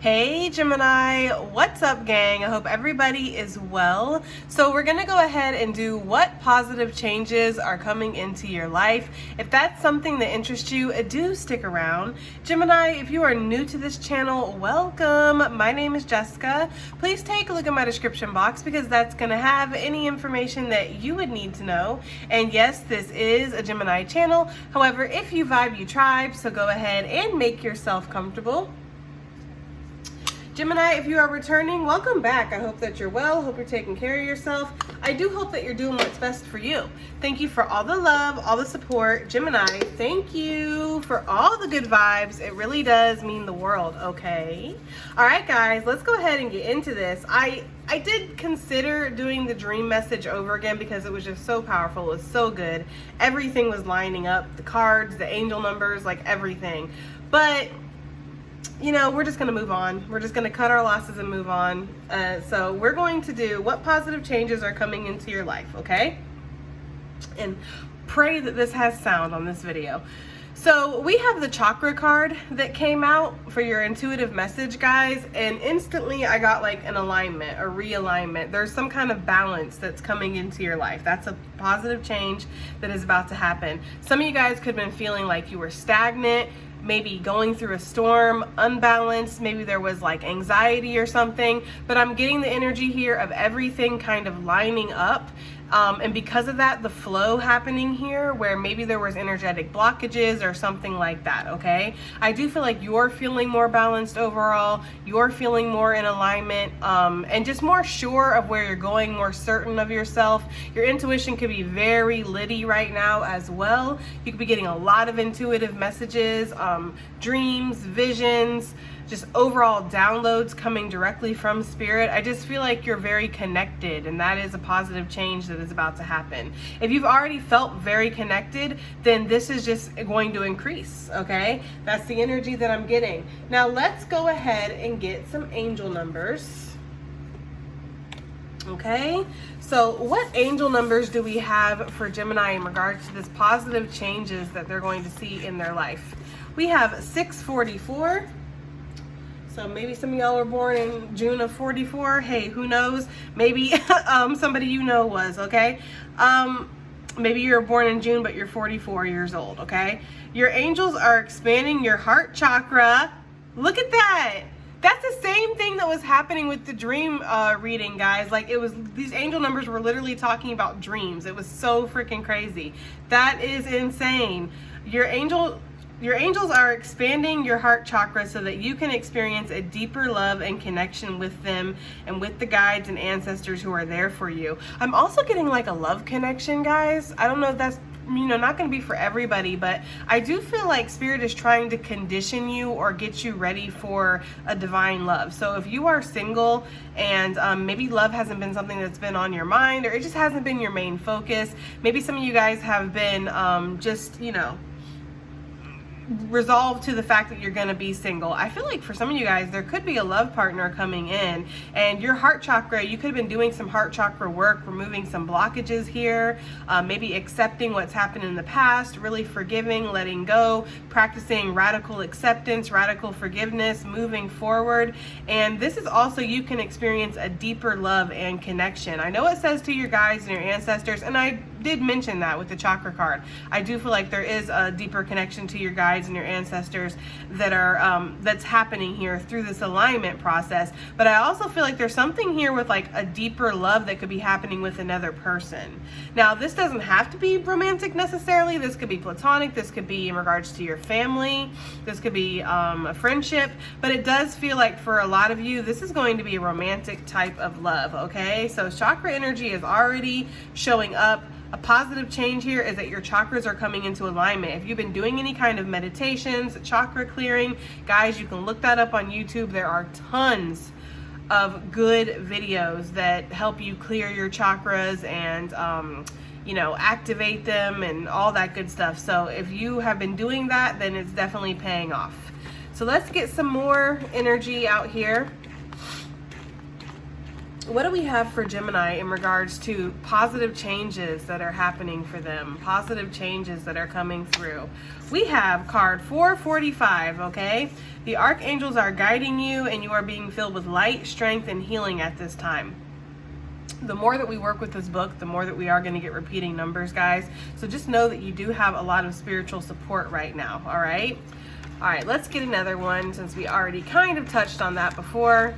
Hey Gemini, what's up gang? I hope everybody is well. So we're gonna go ahead and do what positive changes are coming into your life. If that's something that interests you, do stick around. Gemini, if you are new to this channel, welcome. My name is Jessica. Please take a look at my description box because that's gonna have any information that you would need to know. And yes, this is a Gemini channel. However, if you vibe, you tribe, so go ahead and make yourself comfortable. Gemini, if you are returning, welcome back. I hope that you're well. Hope you're taking care of yourself. I do hope that you're doing what's best for you. Thank you for all the love, all the support. Gemini, thank you for all the good vibes. It really does mean the world, okay? All right, guys, let's go ahead and get into this. I did consider doing the dream message over again because it was just so powerful. It was so good. Everything was lining up. The cards, the angel numbers, like everything. But you know, we're just going to move on. We're just going to cut our losses and move on. So we're going to do what positive changes are coming into your life, okay? And pray that this has sound on this video. So we have the Chakra card that came out for your intuitive message, guys, and instantly I got like an alignment, a realignment. There's some kind of balance that's coming into your life. That's a positive change that is about to happen. Some of you guys could have been feeling like you were stagnant, maybe going through a storm, unbalanced, maybe there was like anxiety or something, but I'm getting the energy here of everything kind of lining up. And because of that, the flow happening here where maybe there was energetic blockages or something like that, okay? I do feel like you're feeling more balanced overall. You're feeling more in alignment and just more sure of where you're going, more certain of yourself. Your intuition could be very litty right now as well. You could be getting a lot of intuitive messages, dreams, visions, just overall downloads coming directly from spirit. I just feel like you're very connected, and that is a positive change that is about to happen. If you've already felt very connected, then this is just going to increase, okay? That's the energy that I'm getting. Now let's go ahead and get some angel numbers. Okay, so what angel numbers do we have for Gemini in regards to this positive changes that they're going to see in their life? We have 644. So maybe some of y'all were born in June of 44. Hey, who knows? Maybe somebody you know was, okay? Maybe you were born in June, but you're 44 years old, okay? Your angels are expanding your heart chakra. Look at that. That's the same thing that was happening with the dream reading, guys. Like it was, these angel numbers were literally talking about dreams. It was so freaking crazy. That is insane. Your angels are expanding your heart chakra so that you can experience a deeper love and connection with them and with the guides and ancestors who are there for you. I'm also getting like a love connection, guys. I don't know if that's, you know, not going to be for everybody, but I do feel like spirit is trying to condition you or get you ready for a divine love. So if you are single and maybe love hasn't been something that's been on your mind, or it just hasn't been your main focus, maybe some of you guys have been just, you know, resolved to the fact that you're going to be single. I feel like for some of you guys, there could be a love partner coming in, and your heart chakra, you could have been doing some heart chakra work, removing some blockages here, maybe accepting what's happened in the past, really forgiving, letting go, practicing radical acceptance, radical forgiveness, moving forward. And this is also, you can experience a deeper love and connection. I know it says to your guides and your ancestors, and I did mention that with the chakra card. I do feel like there is a deeper connection to your guides and your ancestors that are that's happening here through this alignment process. But I also feel like there's something here with like a deeper love that could be happening with another person. Now this doesn't have to be romantic necessarily. This could be platonic. This could be in regards to your family. This could be a friendship. But it does feel like for a lot of you, this is going to be a romantic type of love, okay? So chakra energy is already showing up. A positive change here is that your chakras are coming into alignment. If you've been doing any kind of meditations, chakra clearing, guys, you can look that up on YouTube. There are tons of good videos that help you clear your chakras and you know, activate them and all that good stuff. So if you have been doing that, then it's definitely paying off. So let's get some more energy out here. What do we have for Gemini in regards to positive changes that are happening for them? Positive changes that are coming through. We have card 445, okay? The archangels are guiding you and you are being filled with light, strength, and healing at this time. The more that we work with this book, the more that we are going to get repeating numbers, guys. So just know that you do have a lot of spiritual support right now, all right? All right, let's get another one since we already kind of touched on that before.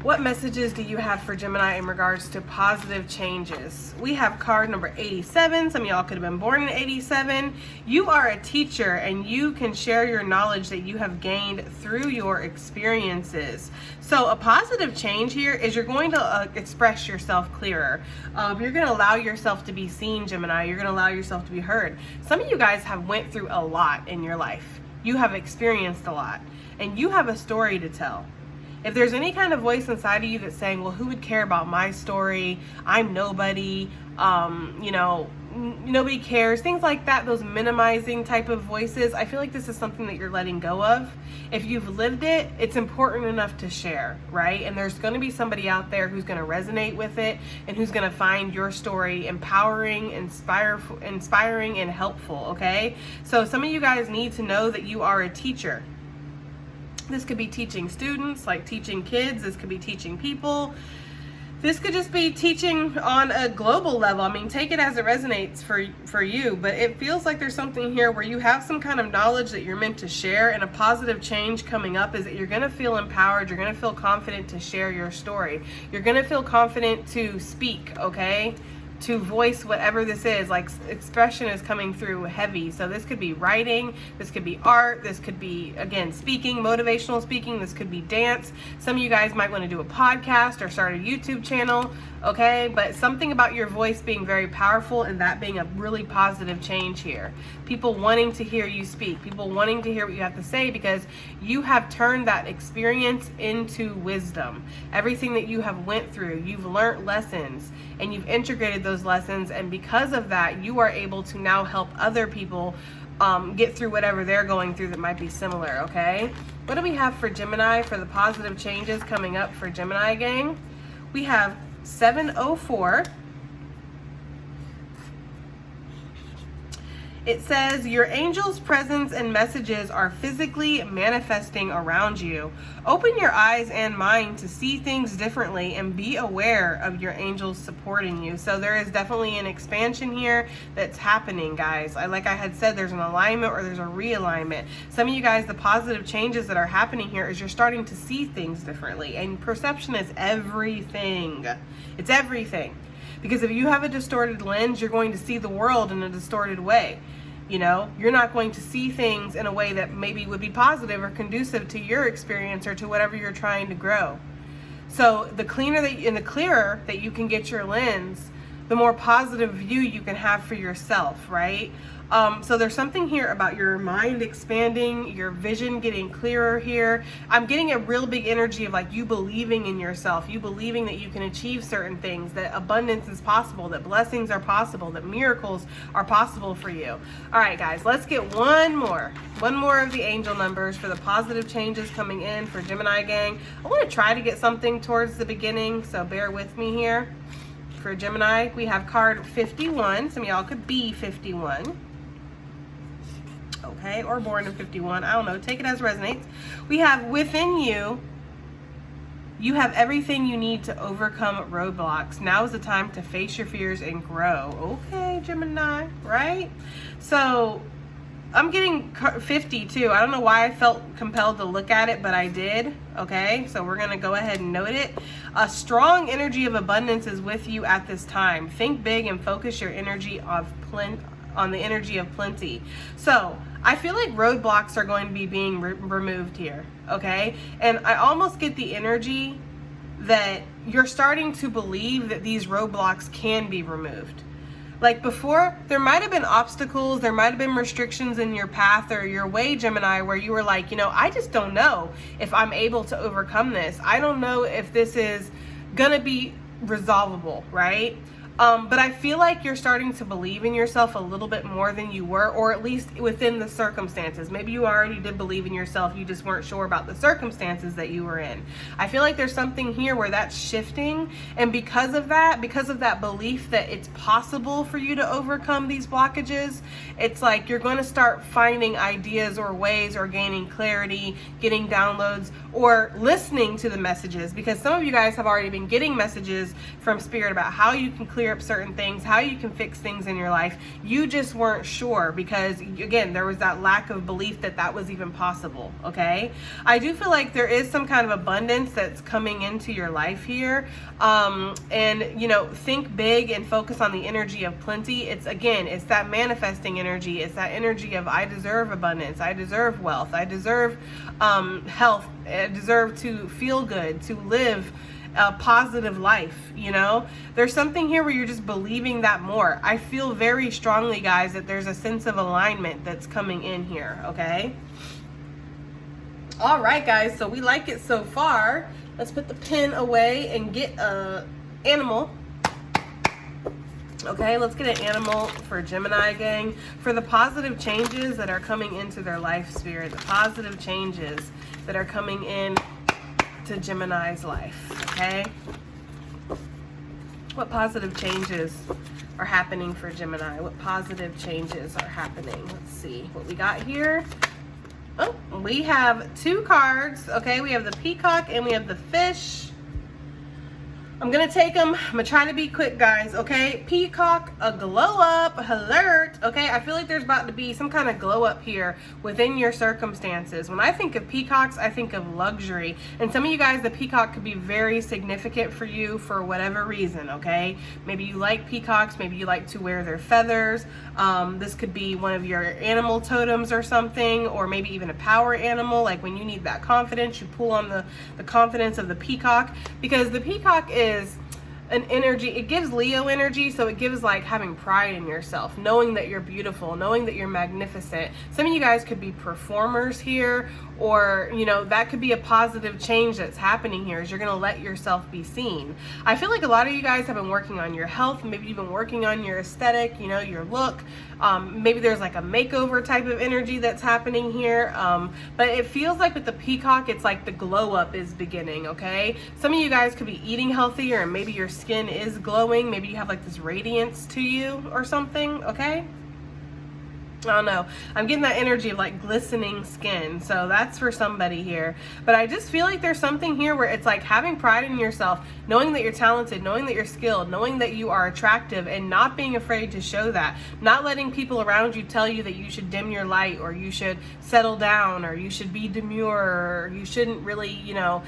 What messages do you have for Gemini in regards to positive changes? We have card number 87. Some of y'all could have been born in 87. You are a teacher and you can share your knowledge that you have gained through your experiences. So a positive change here is you're going to express yourself clearer. You're going to allow yourself to be seen, Gemini. You're going to allow yourself to be heard. Some of you guys have went through a lot in your life. You have experienced a lot and you have a story to tell. If there's any kind of voice inside of you that's saying, well, who would care about my story? I'm nobody, nobody cares, things like that, those minimizing type of voices, I feel like this is something that you're letting go of. If you've lived it, it's important enough to share, right? And there's going to be somebody out there who's going to resonate with it and who's going to find your story empowering, inspiring, and helpful, okay? So some of you guys need to know that you are a teacher. This could be teaching students, like teaching kids. This could be teaching people. This could just be teaching on a global level. I mean, take it as it resonates for you, but it feels like there's something here where you have some kind of knowledge that you're meant to share, and a positive change coming up is that you're going to feel empowered. You're going to feel confident to share your story. You're going to feel confident to speak, okay? To voice whatever this is, like expression is coming through heavy. So this could be writing, this could be art, this could be, again, speaking, motivational speaking, this could be dance. Some of you guys might want to do a podcast or start a YouTube channel, okay? But something about your voice being very powerful and that being a really positive change here. People wanting to hear you speak, people wanting to hear what you have to say because you have turned that experience into wisdom. Everything that you have went through, you've learned lessons and you've integrated those lessons, and because of that you are able to now help other people get through whatever they're going through that might be similar, okay? What do we have for Gemini for the positive changes coming up for Gemini gang? We have 704. It says, your angel's presence and messages are physically manifesting around you. Open your eyes and mind to see things differently and be aware of your angels supporting you. So there is definitely an expansion here that's happening, guys. Like I had said, there's an alignment or there's a realignment. Some of you guys, the positive changes that are happening here is you're starting to see things differently. And perception is everything. It's everything. Because if you have a distorted lens, you're going to see the world in a distorted way. You know, you're not going to see things in a way that maybe would be positive or conducive to your experience or to whatever you're trying to grow. So the clearer that you can get your lens, the more positive view you can have for yourself, right? So there's something here about your mind expanding, your vision getting clearer here. I'm getting a real big energy of like you believing in yourself, you believing that you can achieve certain things, that abundance is possible, that blessings are possible, that miracles are possible for you. All right, guys, let's get one more of the angel numbers for the positive changes coming in for Gemini gang. I want to try to get something towards the beginning, so bear with me here. For Gemini, we have card 51. Some of y'all could be 51. Okay, or born in 51. I don't know. Take it as resonates. We have within you, you have everything you need to overcome roadblocks. Now is the time to face your fears and grow. Okay, Gemini, right? So I'm getting 50 too. I don't know why I felt compelled to look at it, but I did. Okay, so we're going to go ahead and note it. A strong energy of abundance is with you at this time. Think big and focus your energy on the energy of plenty. So I feel like roadblocks are going to be being removed here, okay? And I almost get the energy that you're starting to believe that these roadblocks can be removed. Like before, there might have been obstacles, there might have been restrictions in your path or your way, Gemini, where you were like, you know, I just don't know if I'm able to overcome this. I don't know if this is gonna be resolvable, right? But I feel like you're starting to believe in yourself a little bit more than you were, or at least within the circumstances. Maybe you already did believe in yourself, you just weren't sure about the circumstances that you were in. I feel like there's something here where that's shifting, and because of that belief that it's possible for you to overcome these blockages, it's like you're going to start finding ideas or ways, or gaining clarity, getting downloads, or listening to the messages, because some of you guys have already been getting messages from Spirit about how you can clear up certain things, how you can fix things in your life. You just weren't sure because, again, there was that lack of belief that that was even possible. Okay, I do feel like there is some kind of abundance that's coming into your life here, and you know, think big and focus on the energy of plenty. It's that manifesting energy. It's that energy of I deserve abundance, I deserve wealth, I deserve health, I deserve to feel good, to live a positive life. You know, there's something here where you're just believing that more. I feel very strongly, guys, that there's a sense of alignment that's coming in here. Okay, all right, guys, so we like it so far. Let's put the pen away and get a animal. Okay, let's get an animal for Gemini, gang, for the positive changes that are coming into their life, Spirit. The positive changes that are coming in to Gemini's life. Okay, what positive changes are happening for Gemini? What positive changes are happening? Let's see what we got here. Oh, we have two cards. Okay, we have the peacock and we have the fish. I'm gonna take them. I'm gonna try to be quick, guys. Okay, peacock, a glow up alert. Okay, I feel like there's about to be some kind of glow up here within your circumstances. When I think of peacocks, I think of luxury, and some of you guys, the peacock could be very significant for you for whatever reason. Okay, maybe you like peacocks, maybe you like to wear their feathers. This could be one of your animal totems or something, or maybe even a power animal. Like when you need that confidence, you pull on the confidence of the peacock, because the peacock is an energy. It gives Leo energy, so it gives like having pride in yourself, knowing that you're beautiful, knowing that you're magnificent. Some of you guys could be performers here, or you know, that could be a positive change that's happening here, is you're going to let yourself be seen. I feel like a lot of you guys have been working on your health. Maybe you've been working on your aesthetic, you know, your look. Maybe there's like a makeover type of energy that's happening here, but it feels like with the peacock, it's like the glow up is beginning. Okay, some of you guys could be eating healthier, and maybe your skin is glowing. Maybe you have like this radiance to you or something. Okay, I don't know. I'm getting that energy of like glistening skin. So that's for somebody here. But I just feel like there's something here where it's like having pride in yourself, knowing that you're talented, knowing that you're skilled, knowing that you are attractive, and not being afraid to show that. Not letting people around you tell you that you should dim your light, or you should settle down, or you should be demure, or you shouldn't really, you know,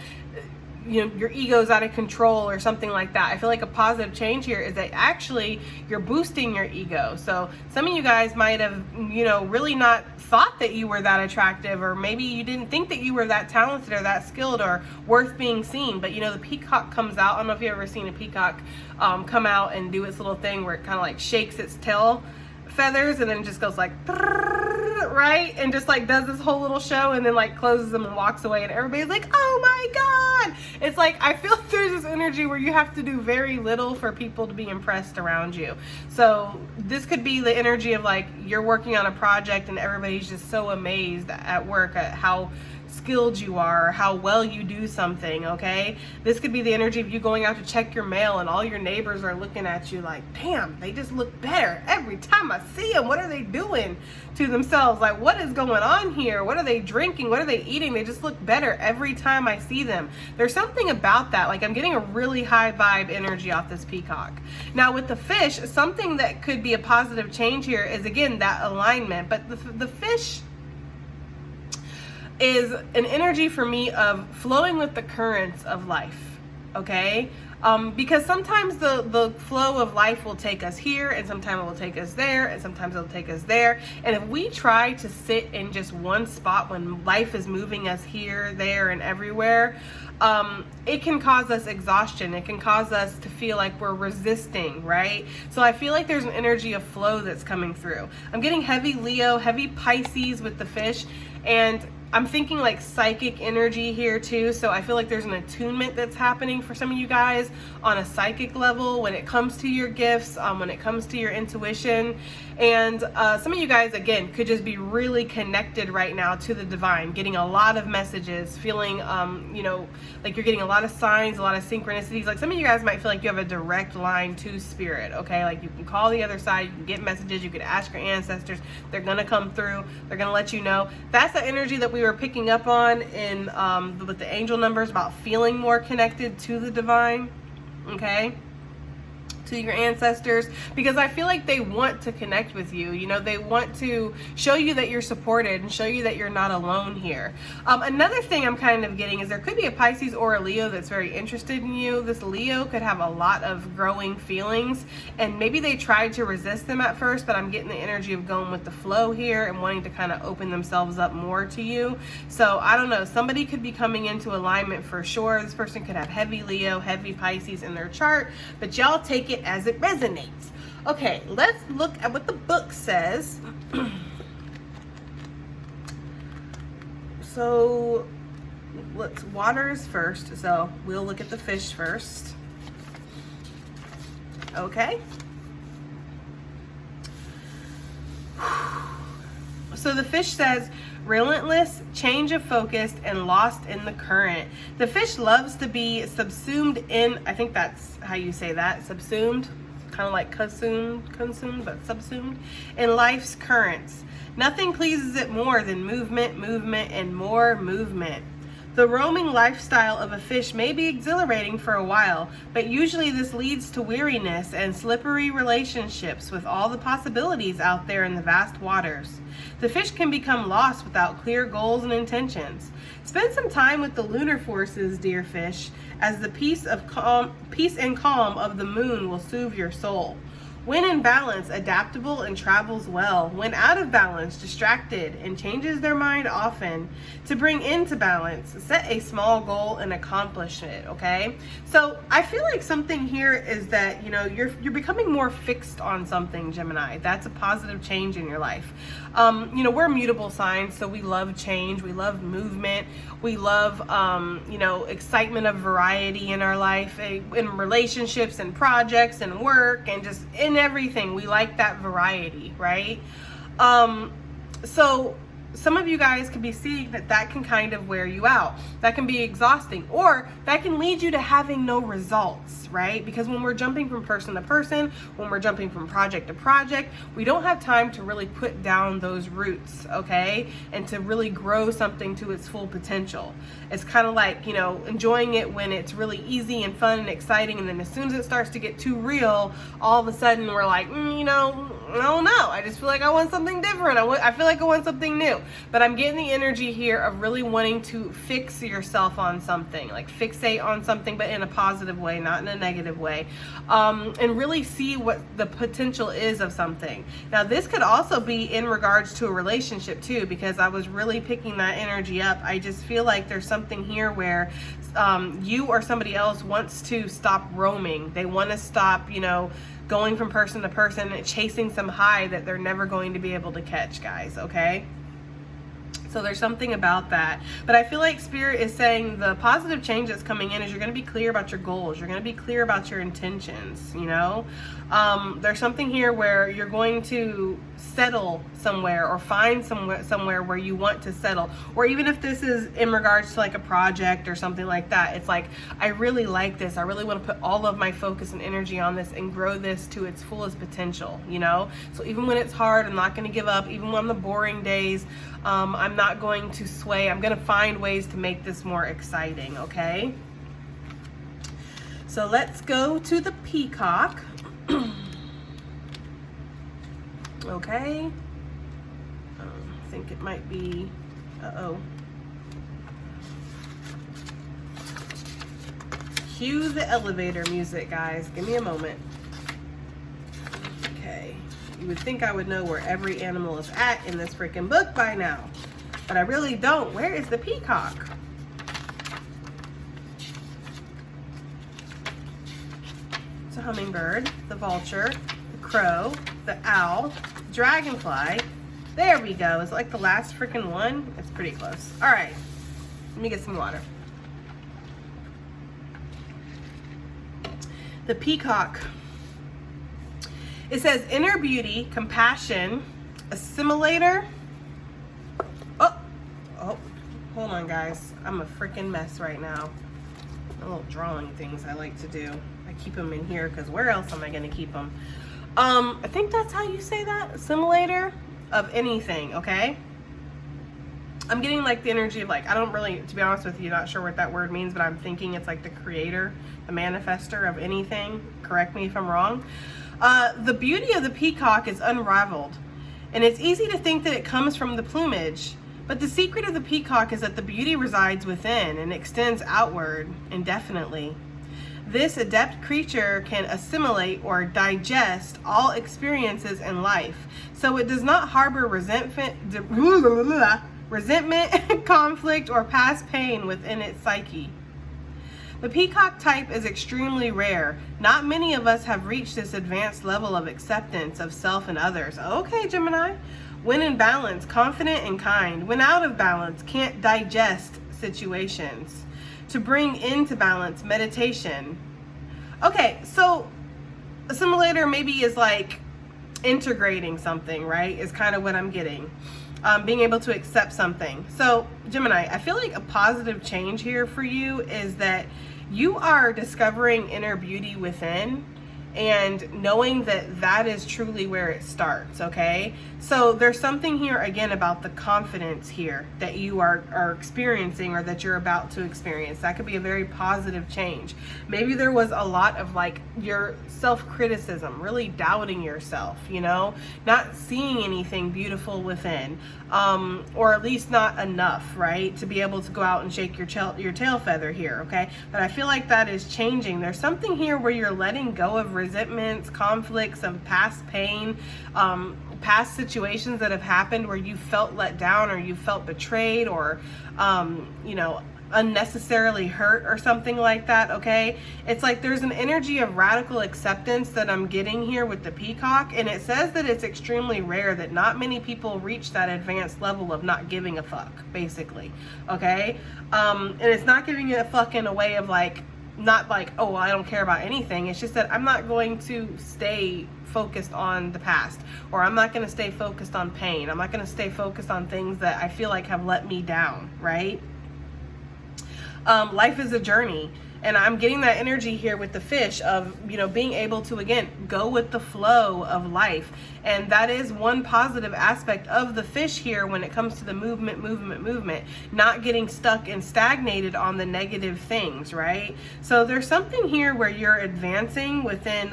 your ego's out of control or something like that. I feel like a positive change here is that actually you're boosting your ego. So some of you guys might have, you know, really not thought that you were that attractive, or maybe you didn't think that you were that talented or that skilled or worth being seen. But you know, the peacock comes out. I don't know if you've ever seen a peacock come out and do its little thing where it kind of like shakes its tail feathers and then it just goes like, right, and just like does this whole little show and then like closes them and walks away, and everybody's like, oh my god. It's like, I feel there's this energy where you have to do very little for people to be impressed around you. So this could be the energy of like you're working on a project and everybody's just so amazed at work at how skilled you are, how well you do something. Okay, this could be the energy of you going out to check your mail and all your neighbors are looking at you like, damn, they just look better every time I see them. What are they doing to themselves? Like, what is going on here? What are they drinking? What are they eating? They just look better every time I see them. There's something about that. Like, I'm getting a really high vibe energy off this peacock. Now with the fish, something that could be a positive change here is again that alignment, but the fish is an energy for me of flowing with the currents of life. Okay, because sometimes the flow of life will take us here, and sometimes it will take us there, and sometimes it'll take us there. And if we try to sit in just one spot when life is moving us here, there, and everywhere, it can cause us exhaustion. It can cause us to feel like we're resisting, right? So I feel like there's an energy of flow that's coming through. I'm getting heavy Leo, heavy Pisces with the fish, and I'm thinking like psychic energy here too. So I feel like there's an attunement that's happening for some of you guys on a psychic level when it comes to your gifts, when it comes to your intuition. And some of you guys, again, could just be really connected right now to the divine, getting a lot of messages, feeling, you know, like you're getting a lot of signs, a lot of synchronicities. Like some of you guys might feel like you have a direct line to spirit, okay? Like you can call the other side, you can get messages, you could ask your ancestors. They're going to come through. They're going to let you know. That's the energy that we were picking up on in with the angel numbers about feeling more connected to the divine, okay? To your ancestors, because I feel like they want to connect with you. You know, they want to show you that you're supported and show you that you're not alone here. Another thing I'm kind of getting is there could be a Pisces or a Leo that's very interested in you. This Leo could have a lot of growing feelings, and maybe they tried to resist them at first, but I'm getting the energy of going with the flow here and wanting to kind of open themselves up more to you. So I don't know, somebody could be coming into alignment for sure. This person could have heavy Leo, heavy Pisces in their chart, but y'all take it as it resonates. Okay, let's look at what the book says. So let's, waters first, so we'll look at the fish first. Okay. So the fish says, relentless, change of focus, and lost in the current. The fish loves to be subsumed in, I think that's how you say that, subsumed, kind of like consumed, but subsumed, in life's currents. Nothing pleases it more than movement, and more movement. The roaming lifestyle of a fish may be exhilarating for a while, but usually this leads to weariness and slippery relationships with all the possibilities out there in the vast waters. The fish can become lost without clear goals and intentions. Spend some time with the lunar forces, dear fish, as the peace and calm of the moon will soothe your soul. When in balance, adaptable and travels well. When out of balance, distracted and changes their mind often. To bring into balance, set a small goal and accomplish it, okay? So I feel like something here is that, you know, you're becoming more fixed on something, Gemini. That's a positive change in your life. You know, we're mutable signs, so we love change. We love movement. We love, you know, excitement of variety in our life, in relationships and projects and work and just in everything. We like that variety, right? So some of you guys could be seeing that can kind of wear you out. That can be exhausting, or that can lead you to having no results, right? Because when we're jumping from person to person, when we're jumping from project to project, we don't have time to really put down those roots, okay? And to really grow something to its full potential. It's kind of like, you know, enjoying it when it's really easy and fun and exciting, and then as soon as it starts to get too real, all of a sudden we're like, you know, I don't know. I just feel like I want something different. I feel like I want something new. But I'm getting the energy here of really wanting to fix yourself on something, like fixate on something, but in a positive way, not in a negative way, and really see what the potential is of something. Now, this could also be in regards to a relationship too, because I was really picking that energy up. I just feel like there's something here where you or somebody else wants to stop roaming. They want to stop, you know, going from person to person and chasing some high that they're never going to be able to catch, guys, okay? So there's something about that. But I feel like Spirit is saying the positive change that's coming in is you're going to be clear about your goals. You're going to be clear about your intentions, you know? There's something here where you're going to settle somewhere or find somewhere where you want to settle. Or even if this is in regards to like a project or something like that, it's like, I really like this. I really want to put all of my focus and energy on this and grow this to its fullest potential, you know? So even when it's hard, I'm not going to give up. Even on the boring days, I'm not going to sway. I'm going to find ways to make this more exciting, okay? So let's go to the peacock. Okay. I think it might be, Cue the elevator music, guys. Give me a moment. Okay. You would think I would know where every animal is at in this freaking book by now, but I really don't. Where is the peacock? It's a hummingbird, the vulture, the crow, the owl, dragonfly, There we go. It's like the last freaking one. It's pretty close. All right. Let me get some water. The Peacock. It says inner beauty, compassion, assimilator. Oh, hold on, guys. I'm a freaking mess right now. The little drawing things I like to do. I keep them in here because where else am I going to keep them? I think that's how you say that. Assimilator of anything, okay? I'm getting like the energy of like, I don't really, to be honest with you, not sure what that word means, but I'm thinking it's like the creator, the manifester of anything. Correct me if I'm wrong. The beauty of the peacock is unrivaled, and it's easy to think that it comes from the plumage, but the secret of the peacock is that the beauty resides within and extends outward indefinitely. This adept creature can assimilate or digest all experiences in life, so it does not harbor resentment, conflict, or past pain within its psyche. The peacock type is extremely rare. Not many of us have reached this advanced level of acceptance of self and others. Okay, Gemini. When in balance, confident and kind. When out of balance, can't digest situations. To bring into balance, meditation. Okay, so assimilator maybe is like integrating something, right? Is kind of what I'm getting. Being able to accept something. So Gemini, I feel like a positive change here for you is that you are discovering inner beauty within and knowing that that is truly where it starts, okay? So there's something here again about the confidence here that you are experiencing or that you're about to experience. That could be a very positive change. Maybe there was a lot of like your self-criticism, really doubting yourself, you know, not seeing anything beautiful within, or at least not enough, right, to be able to go out and shake your tail feather here, okay? But I feel like that is changing. There's something here where you're letting go of resentments, conflicts, of past pain, past situations that have happened where you felt let down or you felt betrayed or, you know, unnecessarily hurt or something like that, okay? It's like there's an energy of radical acceptance that I'm getting here with the peacock, and it says that it's extremely rare, that not many people reach that advanced level of not giving a fuck, basically, okay? And it's not giving a fuck in a way of like, not like, oh, well, I don't care about anything. It's just that I'm not going to stay focused on the past, or I'm not going to stay focused on pain. I'm not going to stay focused on things that I feel like have let me down, right? Life is a journey, and I'm getting that energy here with the fish of, you know, being able to, again, go with the flow of life. And that is one positive aspect of the fish here when it comes to the movement, not getting stuck and stagnated on the negative things, right? So there's something here where you're advancing within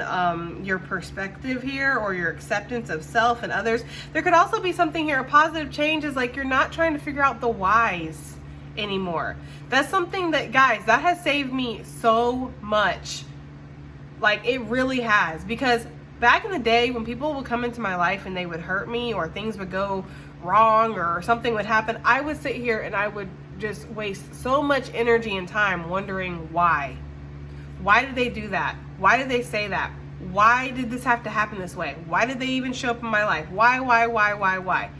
your perspective here, or your acceptance of self and others. There could also be something here, a positive change is like you're not trying to figure out the whys anymore. That's something that, guys, that has saved me so much. Like, it really has, because back in the day when people would come into my life and they would hurt me, or things would go wrong, or something would happen, I would sit here and I would just waste so much energy and time wondering why. Why did they do that? Why did they say that? Why did this have to happen this way? Why did they even show up in my life? Why?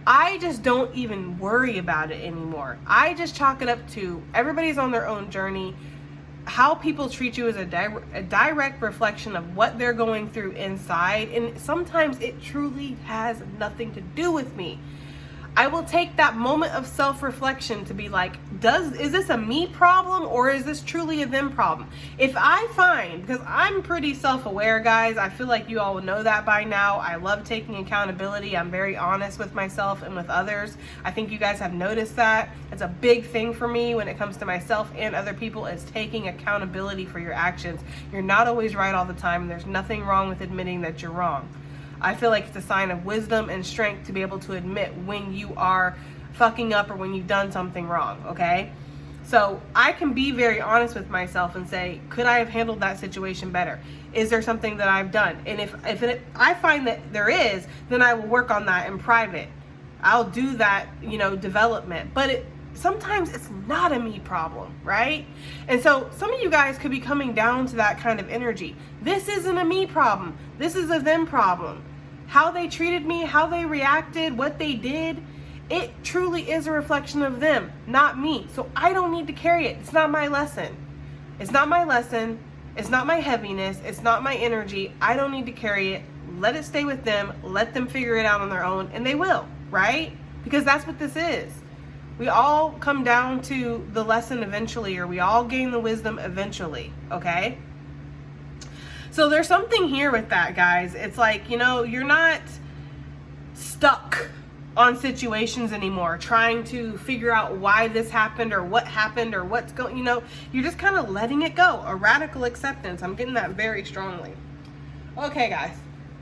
I just don't even worry about it anymore. I just chalk it up to everybody's on their own journey. How people treat you is a direct reflection of what they're going through inside. And sometimes it truly has nothing to do with me. I will take that moment of self-reflection to be like, is this a me problem, or is this truly a them problem? If I find, because I'm pretty self-aware, guys, I feel like you all know that by now. I love taking accountability. I'm very honest with myself and with others. I think you guys have noticed that. It's a big thing for me when it comes to myself and other people, is taking accountability for your actions. You're not always right all the time. There's nothing wrong with admitting that you're wrong. I feel like it's a sign of wisdom and strength to be able to admit when you are fucking up or when you've done something wrong, okay? So I can be very honest with myself and say, could I have handled that situation better? Is there something that I've done? And if I find that there is, then I will work on that in private. I'll do that, you know, development. But sometimes it's not a me problem, right? And so some of you guys could be coming down to that kind of energy. This isn't a me problem. This is a them problem. how they treated me, how they reacted, what they did, it truly is a reflection of them, not me. So I don't need to carry it. It's not my lesson. It's not my lesson. It's not my heaviness. It's not my energy. I don't need to carry it. Let it stay with them. Let them figure it out on their own, and they will, right? Because that's what this is. We all come down to the lesson eventually, or we all gain the wisdom eventually, okay? So there's something here with that, guys. It's like, you know, you're not stuck on situations anymore, trying to figure out why this happened or what's going, you know, you're just kind of letting it go. A radical acceptance. I'm getting that very strongly. Okay, guys.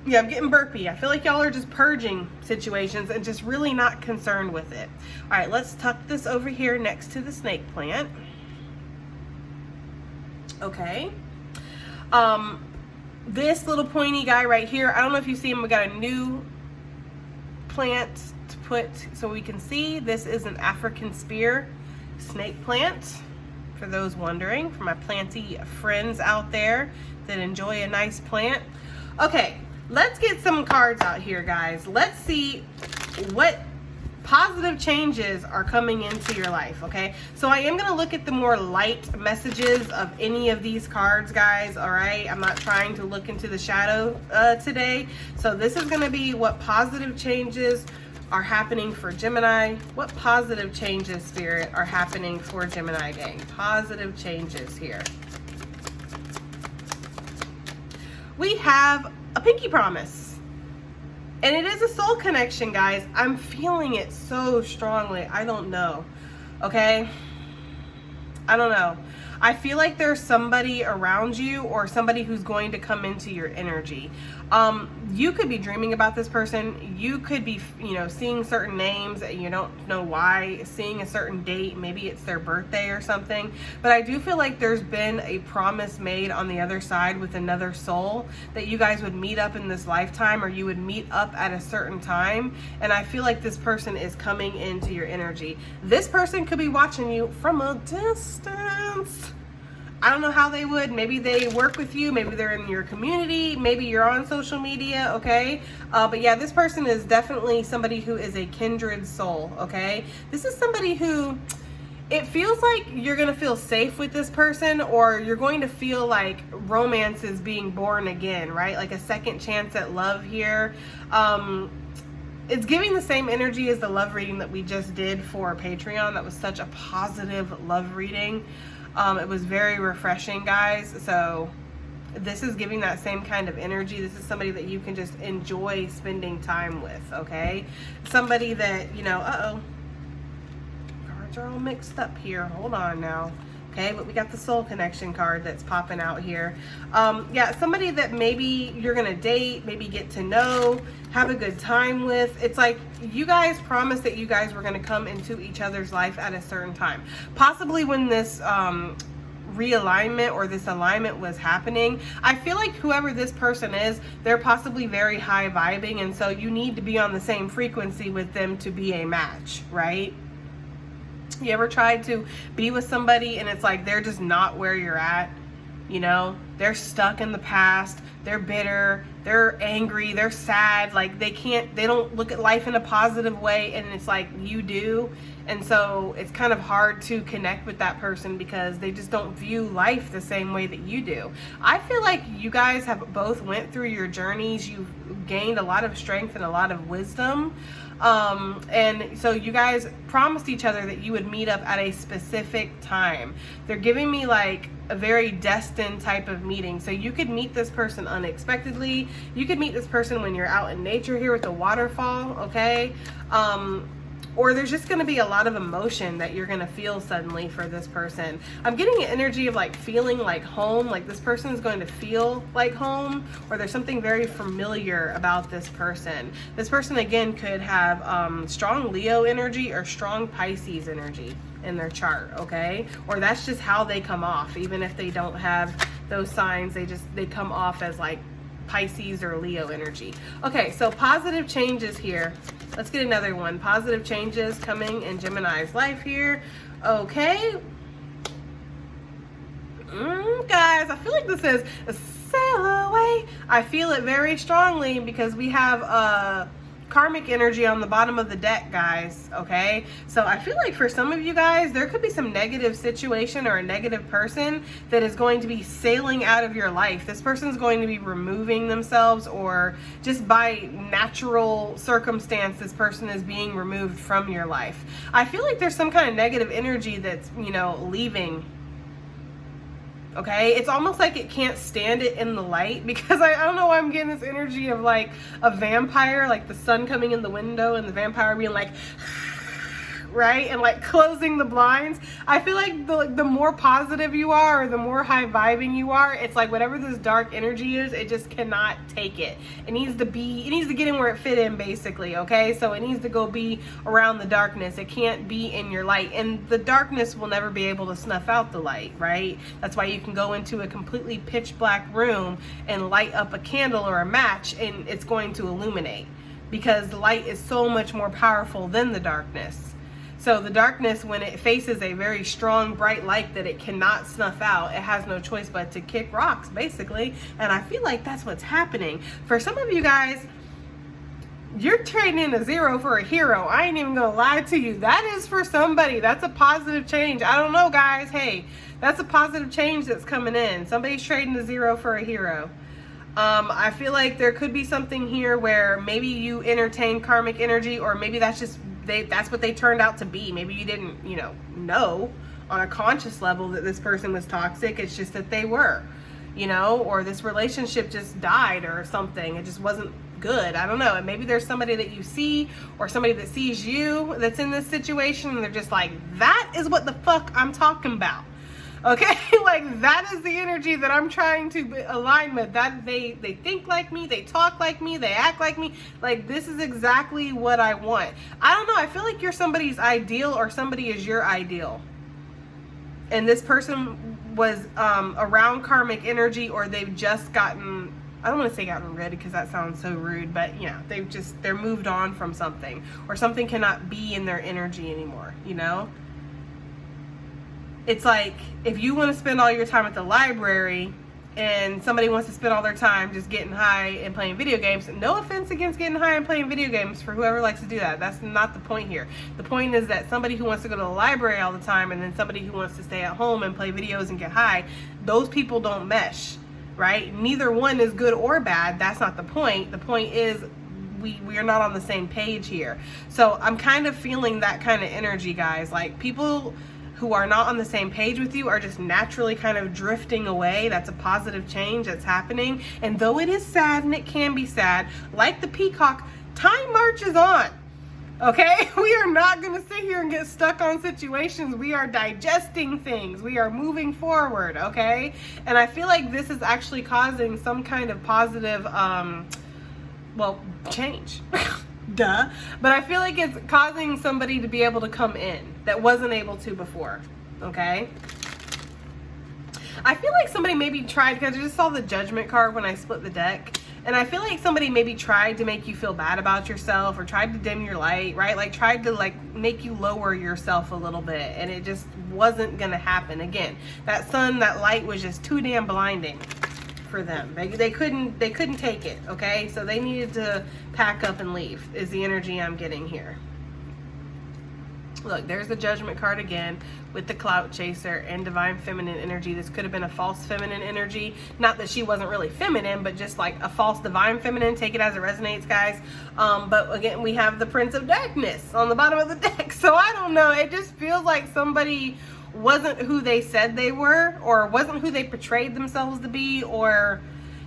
Yeah, I'm getting burpy. I feel like y'all are just purging situations and just really not concerned with it. All right, let's tuck this over here next to the snake plant. Okay. This little pointy guy right here, I don't know if you see him, we got a new plant to put so we can see. This is an African spear snake plant, for those wondering, for my planty friends out there that enjoy a nice plant. Okay, let's get some cards out here, guys. Let's see what positive changes are coming into your life, okay? So I am going to look at the more light messages of any of these cards, guys, all right? I'm not trying to look into the shadow today. So this is going to be what positive changes are happening for Gemini. What positive changes, Spirit, are happening for Gemini gang? Positive changes here. We have a pinky promise. And it is a soul connection, guys. I'm feeling it so strongly. I don't know. Okay? I don't know. I feel like there's somebody around you or somebody who's going to come into your energy. You could be dreaming about this person. You could be, you know, seeing certain names and you don't know why, seeing a certain date. Maybe it's their birthday or something. But I do feel like there's been a promise made on the other side with another soul that you guys would meet up in this lifetime, or you would meet up at a certain time. And I feel like this person is coming into your energy. This person could be watching you from a distance. I don't know how they would. Maybe they work with you. Maybe they're in your community. Maybe you're on social media, okay? But yeah, this person is definitely somebody who is a kindred soul, okay? This is somebody who, it feels like you're going to feel safe with this person, or you're going to feel like romance is being born again, right? Like a second chance at love here. It's giving the same energy as the love reading that we just did for Patreon. That was such a positive love reading. It was very refreshing, guys. So this is giving that same kind of energy. This is somebody that you can just enjoy spending time with, okay? Somebody that, you know, cards are all mixed up here. Hold on now. Okay, but we got the soul connection card that's popping out here. Yeah, somebody that maybe you're gonna date, maybe get to know, have a good time with. It's like you guys promised that you guys were gonna come into each other's life at a certain time. Possibly when this realignment or this alignment was happening, I feel like whoever this person is, they're possibly very high vibing, and so you need to be on the same frequency with them to be a match, right? You ever tried to be with somebody and it's like they're just not where you're at? You know, they're stuck in the past, they're bitter, they're angry, they're sad, like they don't look at life in a positive way, and it's like you do. And so it's kind of hard to connect with that person because they just don't view life the same way that you do. I feel like you guys have both went through your journeys. You've gained a lot of strength and a lot of wisdom. And so you guys promised each other that you would meet up at a specific time. They're giving me like a very destined type of meeting. So you could meet this person unexpectedly. You could meet this person when you're out in nature here with the waterfall, okay? Or there's just going to be a lot of emotion that you're going to feel suddenly for this person. I'm getting an energy of like feeling like home, like this person is going to feel like home, or there's something very familiar about this person. This person, again, could have strong Leo energy or strong Pisces energy in their chart, okay? Or that's just how they come off. Even if they don't have those signs, they come off as like Pisces or Leo energy. Okay, so positive changes here. Let's get another one. Positive changes coming in Gemini's life here. Okay. Guys, I feel like this is sail away. I feel it very strongly because we have karmic energy on the bottom of the deck, guys. Okay, so I feel like for some of you guys, there could be some negative situation or a negative person that is going to be sailing out of your life. This person's going to be removing themselves, or just by natural circumstance, this person is being removed from your life. I feel like there's some kind of negative energy that's, you know, leaving. Okay, it's almost like it can't stand it in the light, because I don't know why I'm getting this energy of like a vampire, like the sun coming in the window and the vampire being like, right, and like closing the blinds. I feel like the more positive you are, or the more high vibing you are, it's like whatever this dark energy is, it just cannot take it. It needs to get in where it fit in, basically. Okay, so it needs to go be around the darkness. It can't be in your light, and the darkness will never be able to snuff out the light, right? That's why you can go into a completely pitch black room and light up a candle or a match, and it's going to illuminate, because the light is so much more powerful than the darkness. So the darkness, when it faces a very strong, bright light that it cannot snuff out, it has no choice but to kick rocks, basically. And I feel like that's what's happening. For some of you guys, you're trading in a 0 for a hero. I ain't even gonna lie to you. That is for somebody. That's a positive change. I don't know, guys. Hey, that's a positive change that's coming in. Somebody's trading a 0 for a hero. I feel like there could be something here where maybe you entertain karmic energy, or maybe that's just that's what they turned out to be. Maybe you didn't, you know on a conscious level that this person was toxic. It's just that they were, or this relationship just died or something. It just wasn't good. I don't know. And maybe there's somebody that you see, or somebody that sees you that's in this situation, and they're just like, that is what the fuck I'm talking about. Okay, like that is the energy that I'm trying to align with. That they think like me, they talk like me, they act like me. Like, this is exactly what I want. I don't know. I feel like you're somebody's ideal, or somebody is your ideal. And this person was around karmic energy, or they've just gotten, I don't want to say gotten rid, because that sounds so rude, but they're moved on from something, or something cannot be in their energy anymore, It's like, if you want to spend all your time at the library and somebody wants to spend all their time just getting high and playing video games, no offense against getting high and playing video games for whoever likes to do that. That's not the point here. The point is that somebody who wants to go to the library all the time, and then somebody who wants to stay at home and play videos and get high, those people don't mesh, right? Neither one is good or bad. That's not the point. The point is we are not on the same page here. So I'm kind of feeling that kind of energy, guys. Like, people who are not on the same page with you are just naturally kind of drifting away. That's a positive change that's happening. And though it is sad, and it can be sad, like the peacock, time marches on. Okay? We are not going to sit here and get stuck on situations. We are digesting things. We are moving forward. Okay? And I feel like this is actually causing some kind of positive, change. Duh. But I feel like it's causing somebody to be able to come in that wasn't able to before. Okay? I feel like somebody maybe tried, because I just saw the Judgment card when I split the deck, and I feel like somebody maybe tried to make you feel bad about yourself, or tried to dim your light, right? Like, tried to make you lower yourself a little bit, and it just wasn't gonna happen. Again, that sun, that light was just too damn blinding for them. They couldn't take it. Okay, so they needed to pack up and leave, is the energy I'm getting here. Look, there's the Judgment card again with the Clout Chaser and Divine Feminine energy. This could have been a false feminine energy. Not that she wasn't really feminine, but just like a false Divine Feminine. Take it as it resonates, guys. But again, we have the Prince of Darkness on the bottom of the deck. So I don't know. It just feels like somebody wasn't who they said they were, or wasn't who they portrayed themselves to be, or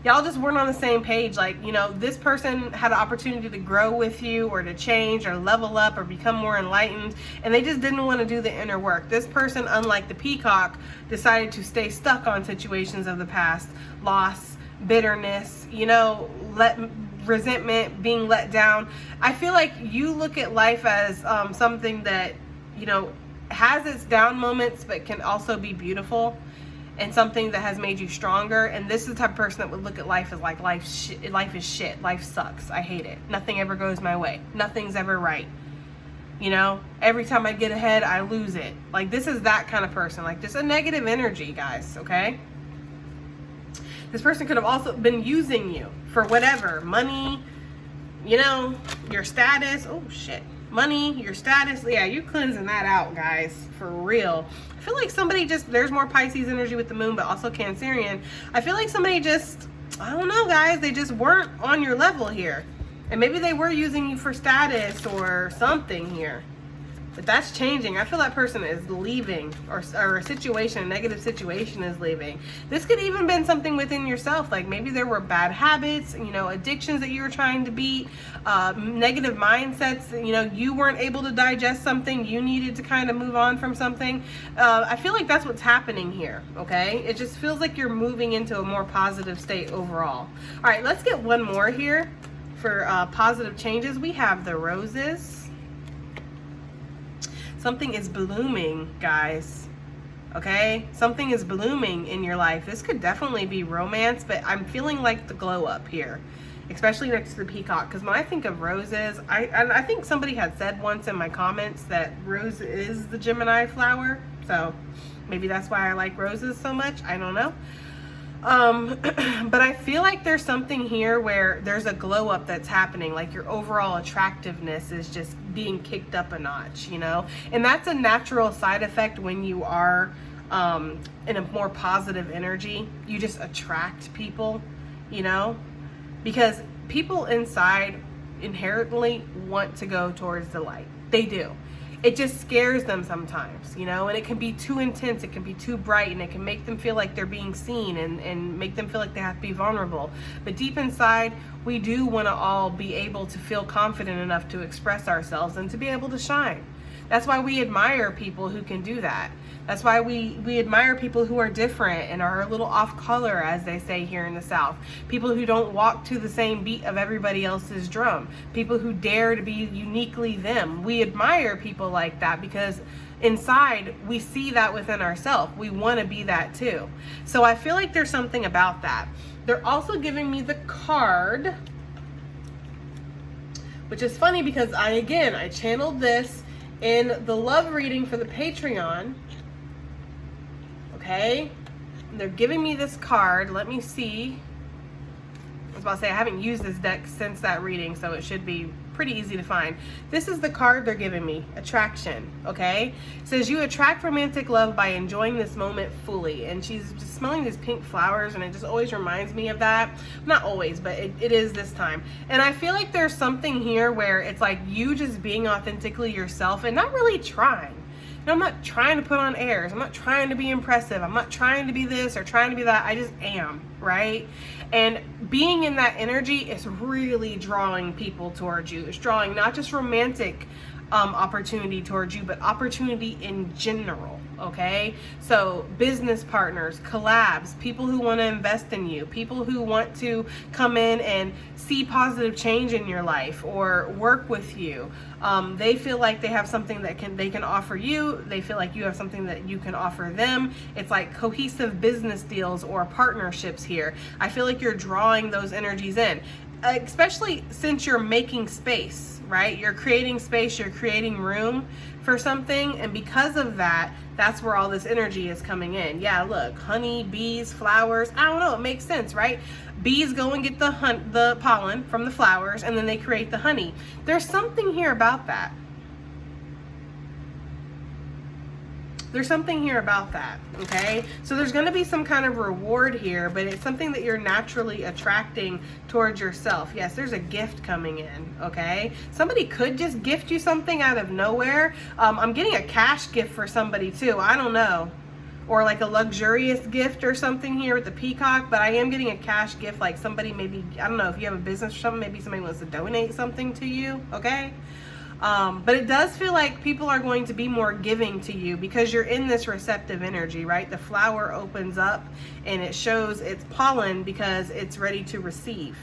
y'all just weren't on the same page. Like, this person had an opportunity to grow with you, or to change, or level up, or become more enlightened, and they just didn't want to do the inner work. This person, unlike the peacock, decided to stay stuck on situations of the past, loss, bitterness, resentment, being let down. I feel like you look at life as something that, has its down moments, but can also be beautiful, and something that has made you stronger. And this is the type of person that would look at life as like, life is shit, life sucks, I hate it, nothing ever goes my way, nothing's ever right, every time I get ahead I lose it. Like, this is that kind of person, like just a negative energy, guys. Okay, This person could have also been using you for whatever, money, you know, your status. Oh shit, money, your status. Yeah, you're cleansing that out, guys, for real. I feel like somebody just, there's more Pisces energy with the moon, but also Cancerian. I feel like somebody just, I don't know, guys, they just weren't on your level here. And maybe they were using you for status or something here. But that's changing. I feel that person is leaving, or a situation, a negative situation is leaving. This could even been something within yourself. Like maybe there were bad habits, you know, addictions that you were trying to beat, negative mindsets, you know, you weren't able to digest something, you needed to kind of move on from something. I feel like that's what's happening here, okay? It just feels like you're moving into a more positive state overall. All right, let's get one more here for positive changes. We have the roses. Something is blooming, guys, okay? Something is blooming in your life. This could definitely be romance, but I'm feeling like the glow up here, especially next to the peacock, because when I think of roses, I think somebody had said once in my comments that rose is the Gemini flower, so maybe that's why I like roses so much. I don't know. But I feel like there's something here where there's a glow up that's happening, like your overall attractiveness is just being kicked up a notch, you know, and that's a natural side effect when you are in a more positive energy. You just attract people, you know, because people inside inherently want to go towards the light. They do. It just scares them sometimes, you know, and it can be too intense, it can be too bright, and it can make them feel like they're being seen and make them feel like they have to be vulnerable. But deep inside, we do want to all be able to feel confident enough to express ourselves and to be able to shine. That's why we admire people who can do that. That's why we admire people who are different and are a little off color, as they say here in the South. People who don't walk to the same beat of everybody else's drum. People who dare to be uniquely them. We admire people like that because inside we see that within ourselves. We want to be that too. So I feel like there's something about that. They're also giving me the card, which is funny because I channeled this in the love reading for the Patreon. Okay, they're giving me this card. Let me see. I was about to say I haven't used this deck since that reading, so it should be pretty easy to find. This is the card they're giving me, attraction. Okay, it says you attract romantic love by enjoying this moment fully. And she's just smelling these pink flowers, and it just always reminds me of that. Not always, but it is this time. And I feel like there's something here where it's like you just being authentically yourself and not really trying. I'm not trying to put on airs. I'm not trying to be impressive. I'm not trying to be this or trying to be that. I just am, right? And being in that energy is really drawing people towards you. It's drawing not just romantic opportunity towards you, but opportunity in general, okay? So business partners, collabs, people who want to invest in you, people who want to come in and see positive change in your life or work with you. They feel like they have something that they can offer you. They feel like you have something that you can offer them. It's like cohesive business deals or partnerships here. I feel like you're drawing those energies in, especially since you're making space, right? You're creating space, you're creating room for something, and because of that, that's where all this energy is coming in. Yeah, look, honey, bees, flowers, I don't know, it makes sense, right? Bees go and get the pollen from the flowers, and then they create the honey. There's something here about that. There's something here about that, okay? So there's going to be some kind of reward here, but it's something that you're naturally attracting towards yourself. Yes, there's a gift coming in, okay? Somebody could just gift you something out of nowhere. I'm getting a cash gift for somebody too. I don't know. Or like a luxurious gift or something here with the peacock, but I am getting a cash gift, like somebody maybe, I don't know, if you have a business or something, maybe somebody wants to donate something to you, okay? But it does feel like people are going to be more giving to you because you're in this receptive energy, right? The flower opens up and it shows its pollen because it's ready to receive.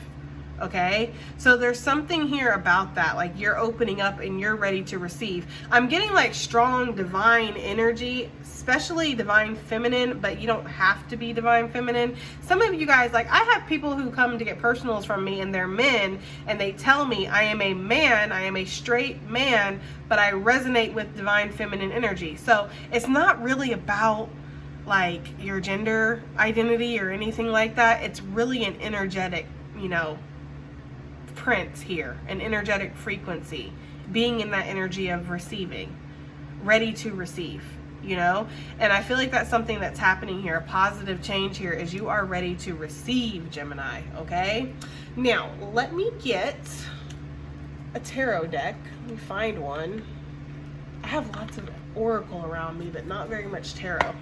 Okay, so there's something here about that, like you're opening up and you're ready to receive. I'm getting like strong divine energy, especially divine feminine, but you don't have to be divine feminine. Some of you guys, like I have people who come to get personals from me and they're men and they tell me I am a man, I am a straight man, but I resonate with divine feminine energy. So it's not really about like your gender identity or anything like that. It's really an energetic, you know, print here, an energetic frequency, being in that energy of receiving, ready to receive, you know. And I feel like that's something that's happening here. A positive change here is you are ready to receive, Gemini. Okay, now let me get a tarot deck. Let me find one. I have lots of oracle around me, but not very much tarot.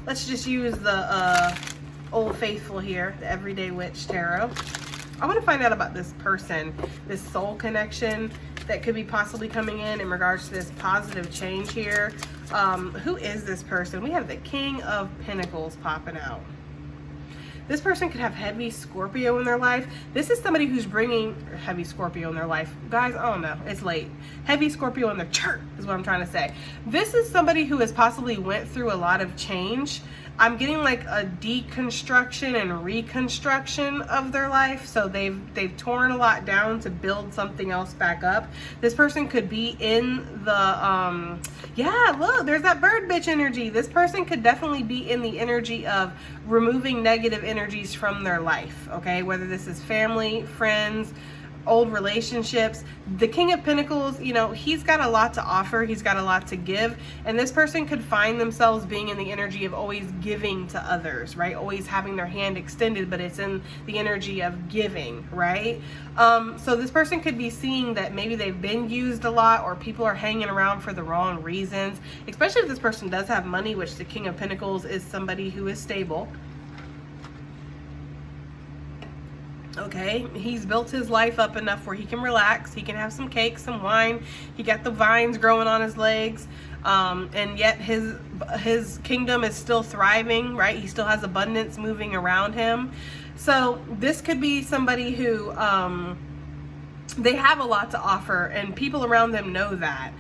Let's just use the Old Faithful here, the Everyday Witch Tarot. I want to find out about this person, this soul connection that could be possibly coming in regards to this positive change here. Who is this person? We have the King of Pentacles popping out. This person could have heavy Scorpio in their life. This is somebody who's bringing heavy Scorpio in their life. Guys, I don't know. It's late. Heavy Scorpio in their chart is what I'm trying to say. This is somebody who has possibly went through a lot of change. I'm getting like a deconstruction and reconstruction of their life. So they've torn a lot down to build something else back up. This person could be in the, yeah, look, there's that bird bitch energy. This person could definitely be in the energy of removing negative energies from their life, okay? Whether this is family, friends, old relationships. The King of Pentacles, you know, he's got a lot to offer. He's got a lot to give. And this person could find themselves being in the energy of always giving to others, right? Always having their hand extended, but it's in the energy of giving, right? So this person could be seeing that maybe they've been used a lot, or people are hanging around for the wrong reasons, especially if this person does have money, which the King of Pentacles is somebody who is stable. Okay, he's built his life up enough where he can relax, he can have some cake, some wine, he got the vines growing on his legs, and yet his kingdom is still thriving, right? He still has abundance moving around him. So this could be somebody who they have a lot to offer, and people around them know that.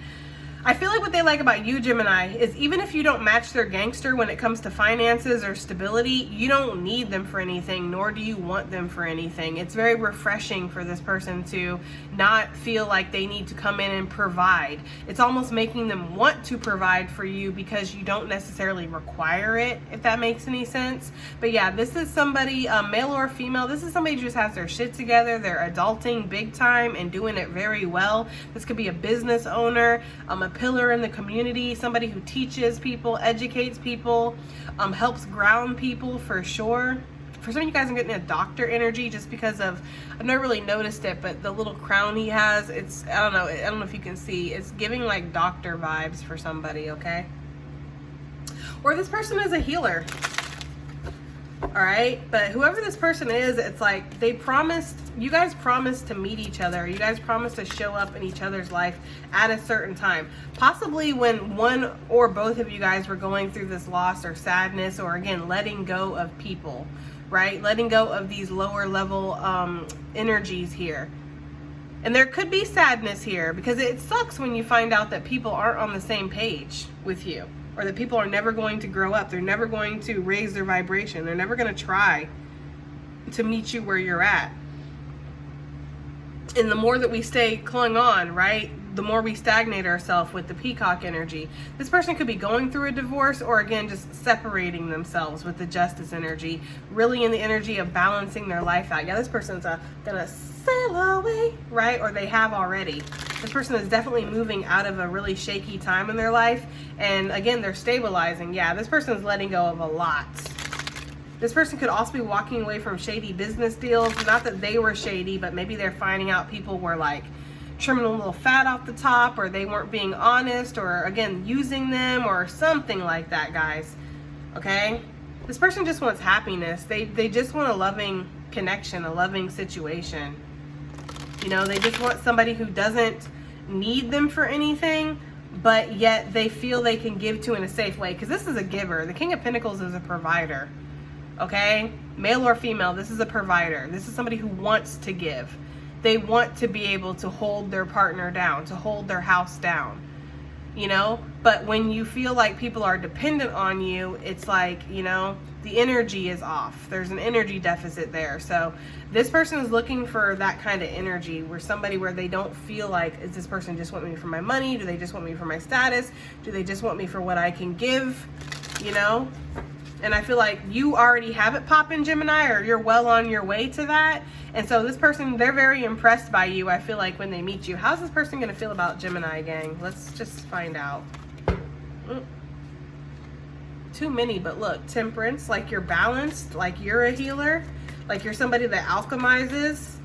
I feel like what they like about you, Gemini, is even if you don't match their gangster when it comes to finances or stability, you don't need them for anything, nor do you want them for anything. It's very refreshing for this person to not feel like they need to come in and provide. It's almost making them want to provide for you because you don't necessarily require it, if that makes any sense. But yeah, this is somebody, male or female, this is somebody who just has their shit together. They're adulting big time and doing it very well. This could be a business owner, a pillar in the community, somebody who teaches people, educates people, helps ground people for sure. For some of you guys, I'm getting a doctor energy just because of, I've never really noticed it, but the little crown he has, it's, I don't know if you can see, it's giving like doctor vibes for somebody, okay? Or this person is a healer. All right, but whoever this person is, it's like they promised, you guys promised to meet each other. You guys promised to show up in each other's life at a certain time. Possibly when one or both of you guys were going through this loss or sadness, or again, letting go of people, right? Letting go of these lower level energies here. And there could be sadness here because it sucks when you find out that people aren't on the same page with you, or that people are never going to grow up. They're never going to raise their vibration. They're never going to try to meet you where you're at. And the more that we stay clung on, right, the more we stagnate ourselves with the peacock energy. This person could be going through a divorce, or again, just separating themselves with the justice energy, really in the energy of balancing their life out. Yeah, this person's gonna sail away, right? Or they have already. This person is definitely moving out of a really shaky time in their life. And again, they're stabilizing. Yeah, this person is letting go of a lot. This person could also be walking away from shady business deals. Not that they were shady, but maybe they're finding out people were like trimming a little fat off the top, or they weren't being honest, or again, using them, or something like that, guys. Okay? This person just wants happiness. They just want a loving connection, a loving situation. You know, they just want somebody who doesn't need them for anything, but yet they feel they can give to in a safe way. Because this is a giver. The King of Pentacles is a provider. Okay? Male or female, this is a provider. This is somebody who wants to give. They want to be able to hold their partner down, to hold their house down. You know? But when you feel like people are dependent on you, it's like, you know, the energy is off. There's an energy deficit there. So this person is looking for that kind of energy, where somebody where they don't feel like, is this person just want me for my money? Do they just want me for my status? Do they just want me for what I can give? you know? And I feel like you already have it popping, Gemini, or you're well on your way to that. And so this person, they're very impressed by you, I feel like, when they meet you. How's this person going to feel about Gemini, gang? Let's just find out. Too many, but look, temperance, like you're balanced, like you're a healer, like you're somebody that alchemizes,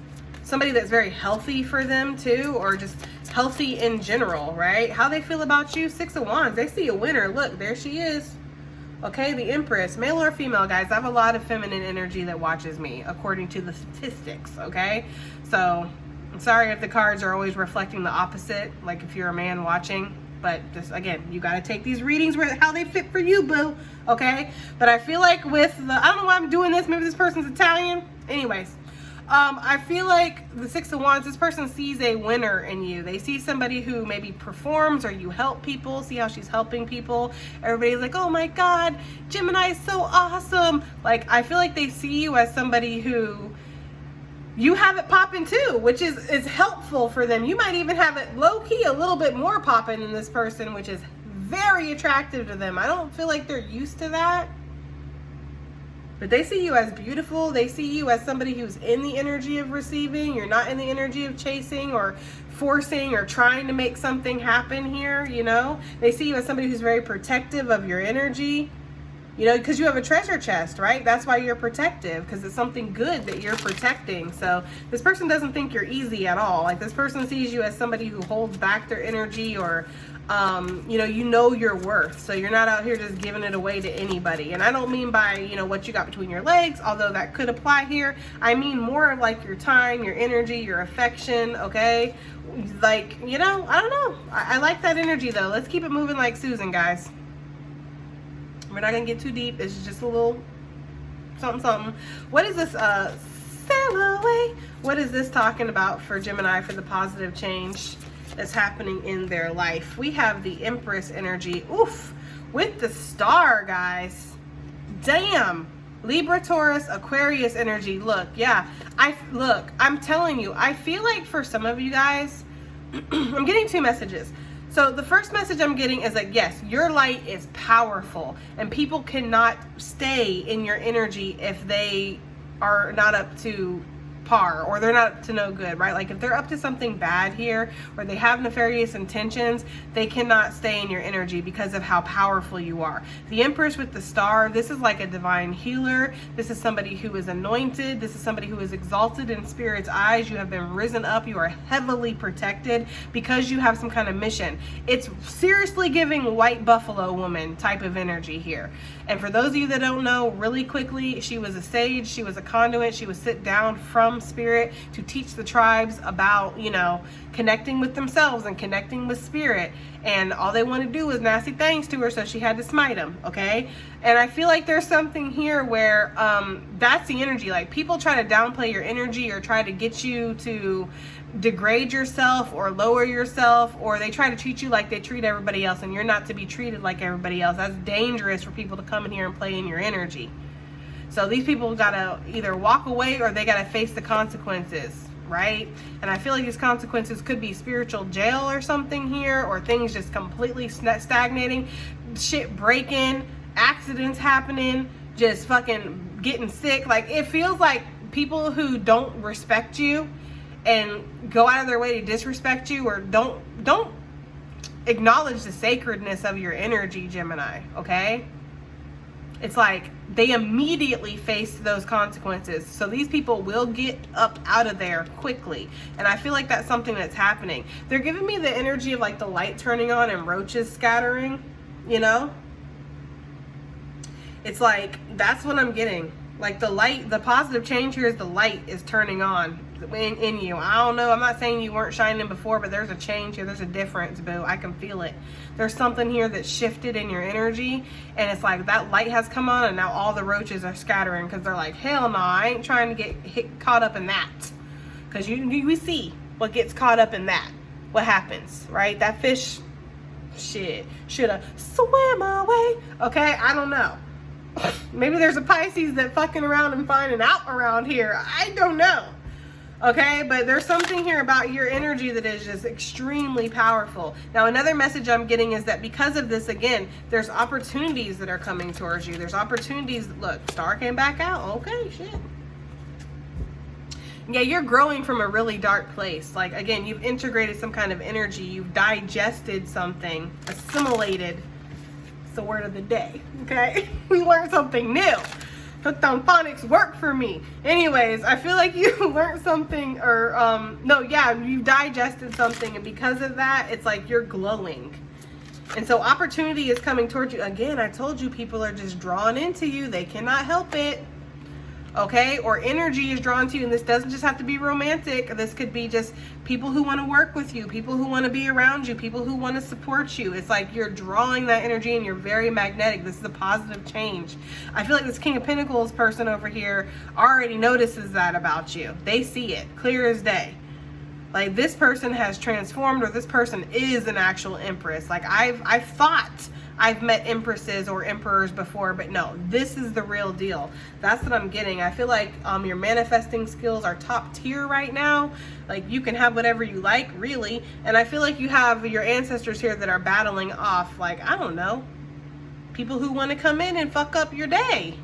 somebody that's very healthy for them too, or just healthy in general, right? How they feel about you? 6 of Wands. They see a winner. Look, there she is. Okay, the Empress, male or female, guys. I have a lot of feminine energy that watches me, according to the statistics, okay? So, I'm sorry if the cards are always reflecting the opposite, like if you're a man watching, but just, again, you got to take these readings where how they fit for you, boo, okay? But I feel like with the, I don't know why I'm doing this, maybe this person's Italian. Anyways, I feel like the 6 of Wands, this person sees a winner in you. They see somebody who maybe performs, or you help people. See how she's helping people. Everybody's like, oh my God, Gemini is so awesome. Like, I feel like they see you as somebody who you have it popping too, which is helpful for them. You might even have it low-key a little bit more popping than this person, which is very attractive to them. I don't feel like they're used to that. But they see you as beautiful. They see you as somebody who's in the energy of receiving. You're not in the energy of chasing or forcing or trying to make something happen here, you know? They see you as somebody who's very protective of your energy, you know, because you have a treasure chest, right? That's why you're protective, because it's something good that you're protecting. So this person doesn't think you're easy at all. Like, this person sees you as somebody who holds back their energy, or you know your worth. So you're not out here just giving it away to anybody. And I don't mean by, you know, what you got between your legs, although that could apply here. I mean more of like your time, your energy, your affection, okay? Like, you know, I don't know. I like that energy though. Let's keep it moving like Susan, guys. We're not gonna get too deep. It's just a little something. What is this? Sail away. What is this talking about for Gemini, for the positive change that's happening in their life? We have the Empress energy. Oof, with the star, guys. Damn. Libra, Taurus, Aquarius energy. Look, yeah. I'm telling you, I feel like for some of you guys, I'm getting 2 messages. So the first message I'm getting is like, yes, your light is powerful, and people cannot stay in your energy if they are not up to par, or they're not up to no good, right? Like if they're up to something bad here, or they have nefarious intentions, they cannot stay in your energy because of how powerful you are. The Empress with the star, this is like a divine healer. This is somebody who is anointed. This is somebody who is exalted in Spirit's eyes. You have been risen up. You are heavily protected because you have some kind of mission. It's seriously giving white buffalo woman type of energy here. And for those of you that don't know, really quickly, she was a sage. She was a conduit. She was sit down from Spirit to teach the tribes about, you know, connecting with themselves and connecting with Spirit. And all they want to do was nasty things to her, so she had to smite them, okay? And I feel like there's something here where that's the energy. Like, people try to downplay your energy, or try to get you to degrade yourself or lower yourself, or they try to treat you like they treat everybody else, and you're not to be treated like everybody else. That's dangerous for people to come in here and play in your energy. So these people gotta either walk away, or they gotta face the consequences, right? And I feel like these consequences could be spiritual jail or something here, or things just completely stagnating, shit breaking, accidents happening, just fucking getting sick. Like, it feels like people who don't respect you and go out of their way to disrespect you, or don't acknowledge the sacredness of your energy, Gemini, okay? It's like they immediately face those consequences. So these people will get up out of there quickly. And I feel like that's something that's happening. They're giving me the energy of like the light turning on and roaches scattering, you know? It's like, that's what I'm getting. Like the light, the positive change here is the light is turning on in you. I don't know. I'm not saying you weren't shining before, but there's a change here. There's a difference, boo. I can feel it. There's something here that's shifted in your energy, and it's like that light has come on, and now all the roaches are scattering because they're like, hell no, I ain't trying to get caught up in that. Because we see what gets caught up in that. What happens, right? That fish, shit, should have swam away. Okay, I don't know. Maybe there's a Pisces that fucking around and finding out around here. I don't know. Okay, but there's something here about your energy that is just extremely powerful. Now, another message I'm getting is that because of this, again, there's opportunities that are coming towards you. There's opportunities. Look, star came back out. Okay, shit. Yeah, you're growing from a really dark place. Like, again, you've integrated some kind of energy. You've digested something, assimilated. It's the word of the day, okay? We learned something new. Hooked on phonics work for me. Anyways, I feel like you learned something, or no, yeah, you digested something, and because of that, it's like you're glowing. And so opportunity is coming towards you. Again, I told you, people are just drawn into you. They cannot help it. Okay, or energy is drawn to you, and this doesn't just have to be romantic. This could be just people who want to work with you, people who want to be around you, people who want to support you. It's like you're drawing that energy and you're very magnetic. This is a positive change. I feel like this King of Pentacles person over here already notices that about you. They see it clear as day. Like, this person has transformed, or this person is an actual empress. Like, I've thought I've met empresses or emperors before, but no, this is the real deal. That's what I'm getting. I feel like your manifesting skills are top tier right now. Like, you can have whatever you like, really. And I feel like you have your ancestors here that are battling off, like, I don't know, people who want to come in and fuck up your day.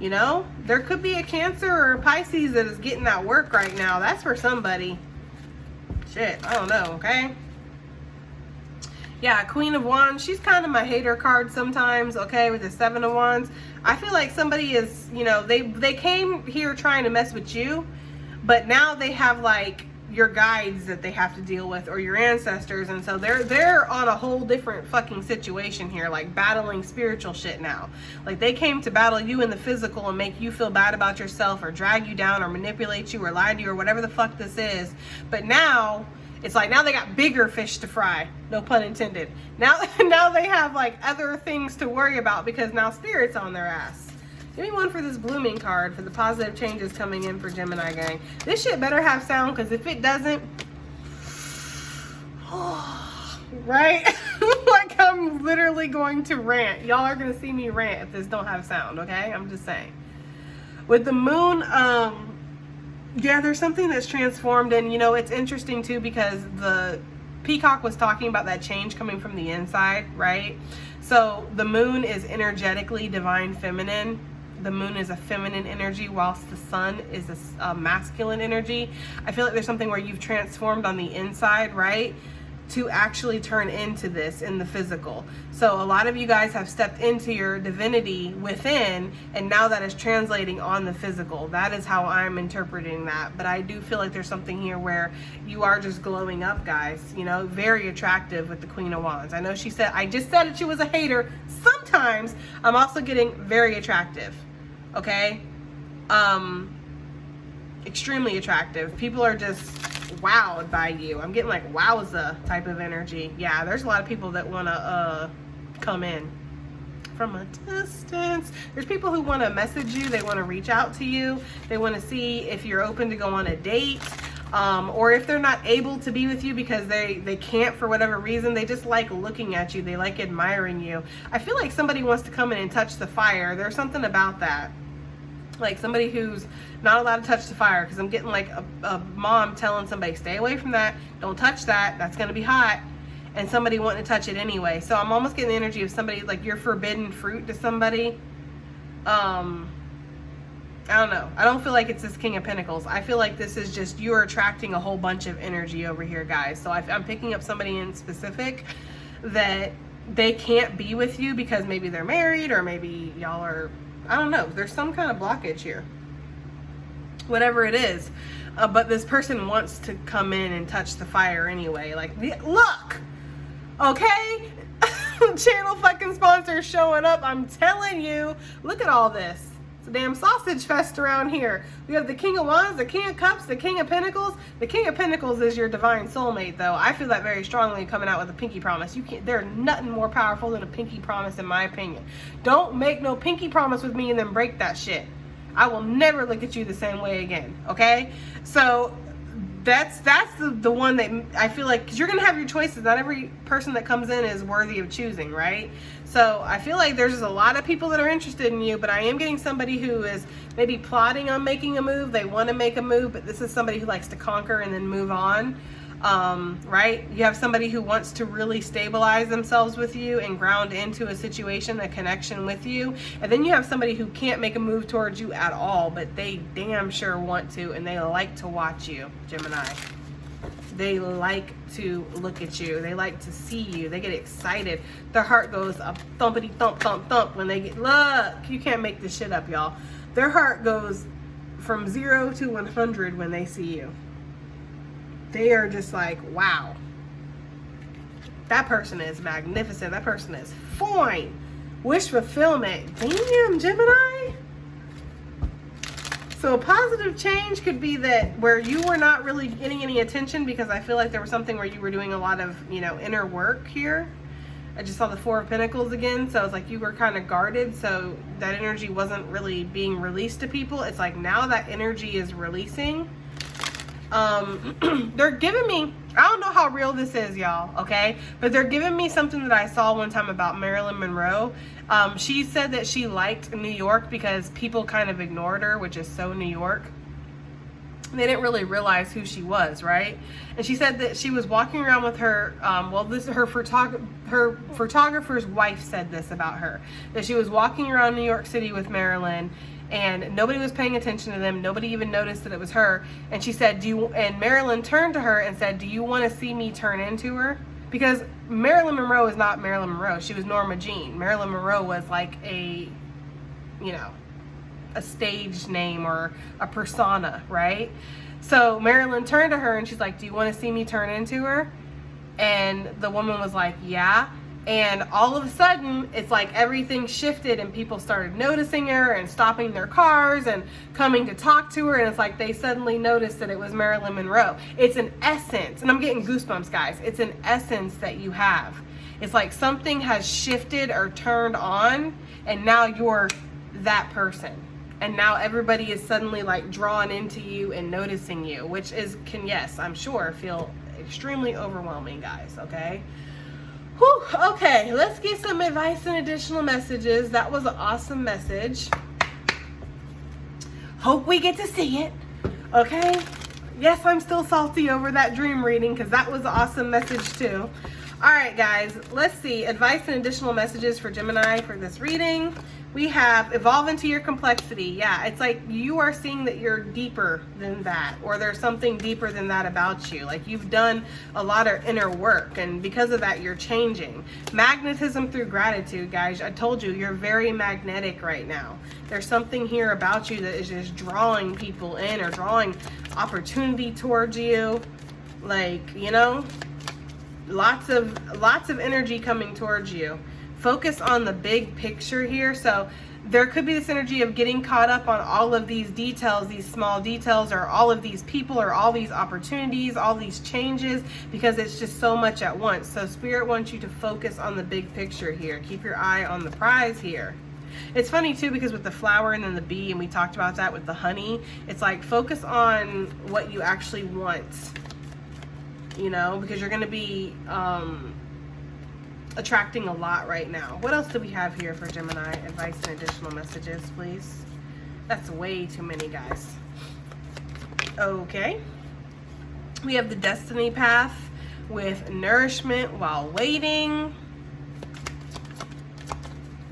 You know, there could be a Cancer or a Pisces that is getting that work right now. That's for somebody. Shit, I don't know, okay? Yeah, Queen of Wands, she's kind of my hater card sometimes, okay, with the Seven of Wands. I feel like somebody is, you know, they came here trying to mess with you, but now they have, like, your guides that they have to deal with, or your ancestors, and so they're on a whole different fucking situation here, like battling spiritual shit now. Like, they came to battle you in the physical and make you feel bad about yourself, or drag you down, or manipulate you, or lie to you, or whatever the fuck this is. But now it's like, now they got bigger fish to fry, no pun intended. Now they have, like, other things to worry about, because now Spirit's on their ass. Give me one for this blooming card for the positive changes coming in for Gemini gang. This shit better have sound, because if it doesn't, right? Like, I'm literally going to rant. Y'all are going to see me rant if this don't have sound, okay? I'm just saying. With the moon, yeah, there's something that's transformed, and, you know, it's interesting too, because the Peacock was talking about that change coming from the inside, right? So the moon is energetically divine feminine. The moon is a feminine energy, whilst the sun is a masculine energy. I feel like there's something where you've transformed on the inside, right, to actually turn into this in the physical. So a lot of you guys have stepped into your divinity within, and now that is translating on the physical. That is how I'm interpreting that. But I do feel like there's something here where you are just glowing up, guys. You know, very attractive with the Queen of Wands. I know she said, I just said that she was a hater. Sometimes I'm also getting very attractive. Okay? Extremely attractive. People are just wowed by you. I'm getting like WOWZA type of energy. Yeah, there's a lot of people that want to come in from a distance. There's people who want to message you. They want to reach out to you. They want to see if you're open to go on a date, or if they're not able to be with you because they can't for whatever reason. They just like looking at you. They like admiring you. I feel like somebody wants to come in and touch the fire. There's something about that. Like somebody who's not allowed to touch the fire, because I'm getting like a mom telling somebody, stay away from that, don't touch that, that's going to be hot, and somebody wanting to touch it anyway. So I'm almost getting the energy of somebody, like you're forbidden fruit to somebody. I don't know. I don't feel like it's this King of Pentacles. I feel like this is just, you're attracting a whole bunch of energy over here, guys. So I'm picking up somebody in specific that they can't be with you because maybe they're married, or maybe y'all are, I don't know. There's some kind of blockage here. Whatever it is. But this person wants to come in and touch the fire anyway. Like, look! Okay? Channel fucking sponsors showing up. I'm telling you. Look at all this. It's a damn sausage fest around here. We have the King of Wands, the King of Cups, the King of Pentacles. The King of Pentacles is your divine soulmate, though. I feel that very strongly coming out with a pinky promise. You can't, there's nothing more powerful than a pinky promise, in my opinion. Don't make no pinky promise with me and then break that shit. I will never look at you the same way again, okay? So that's the one that I feel like, because you're gonna have your choices. Not every person that comes in is worthy of choosing, right? So I feel like there's just a lot of people that are interested in you, but I am getting somebody who is maybe plotting on making a move. They want to make a move, but this is somebody who likes to conquer and then move on. Right? You have somebody who wants to really stabilize themselves with you and ground into a situation, a connection with you. And then you have somebody who can't make a move towards you at all, but they damn sure want to, and they like to watch you, Gemini. They like to look at you. They like to see you. They get excited. Their heart goes up thumpity thump thump thump when they get, look, you can't make this shit up, y'all. Their heart goes from 0 to 100 when they see you. They are just like, wow, that person is magnificent. That person is fine. Wish fulfillment. Damn, Gemini. So a positive change could be that where you were not really getting any attention, because I feel like there was something where you were doing a lot of, you know, inner work here. I just saw the 4 of Pentacles again. So it's like you were kind of guarded. So that energy wasn't really being released to people. It's like now that energy is releasing. They're giving me, I don't know how real this is, y'all, okay, but they're giving me something that I saw one time about Marilyn Monroe. She said that she liked New York because people kind of ignored her, which is so New York. They didn't really realize who she was, right? And she said that she was walking around with her, her photographer's wife said this about her, that she was walking around New York City with Marilyn, and nobody was paying attention to them. Nobody even noticed that it was her. And she said, and Marilyn turned to her and said, do you want to see me turn into her? Because Marilyn Monroe is not Marilyn Monroe. She was Norma Jean. Marilyn Monroe was like a, you know, a stage name or a persona, right? So Marilyn turned to her and she's like, do you want to see me turn into her? And the woman was like, yeah. And all of a sudden, it's like everything shifted and people started noticing her and stopping their cars and coming to talk to her. And it's like they suddenly noticed that it was Marilyn Monroe. It's an essence, and I'm getting goosebumps, guys. It's an essence that you have. It's like something has shifted or turned on, and now you're that person. And now everybody is suddenly like drawn into you and noticing you, which can, yes, I'm sure, feel extremely overwhelming, guys, okay? Whew, okay, let's get some advice and additional messages. That was an awesome message. Hope we get to see it, okay? Yes, I'm still salty over that dream reading because that was an awesome message too. All right, guys, let's see. Advice and additional messages for Gemini for this reading. We have evolve into your complexity. Yeah, it's like you are seeing that you're deeper than that, or there's something deeper than that about you. Like you've done a lot of inner work, and because of that, you're changing. Magnetism through gratitude, guys. I told you, you're very magnetic right now. There's something here about you that is just drawing people in or drawing opportunity towards you. Like, you know, lots of energy coming towards you. Focus on the big picture here. So there could be this energy of getting caught up on all of these details, these small details, or all of these people, or all these opportunities, all these changes, because it's just so much at once. So Spirit wants you to focus on the big picture here. Keep your eye on the prize here. It's funny too, because with the flower and then the bee, and we talked about that with the honey, it's like focus on what you actually want, you know, because you're going to be attracting a lot right now. What else do we have here for Gemini? Advice and additional messages, please. That's way too many, guys. Okay. We have the destiny path with nourishment while waiting.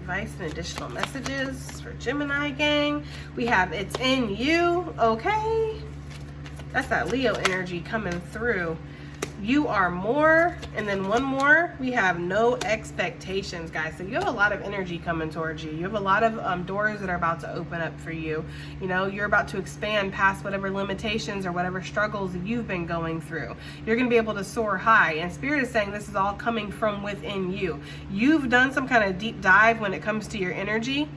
Advice and additional messages for Gemini gang. We have it's in you. Okay. That's that Leo energy coming through. You are more, and then one more, we have no expectations, guys. So you have a lot of energy coming towards you. You have a lot of doors that are about to open up for you. You know, you're about to expand past whatever limitations or whatever struggles you've been going through. You're going to be able to soar high, and Spirit is saying this is all coming from within you. You've done some kind of deep dive when it comes to your energy.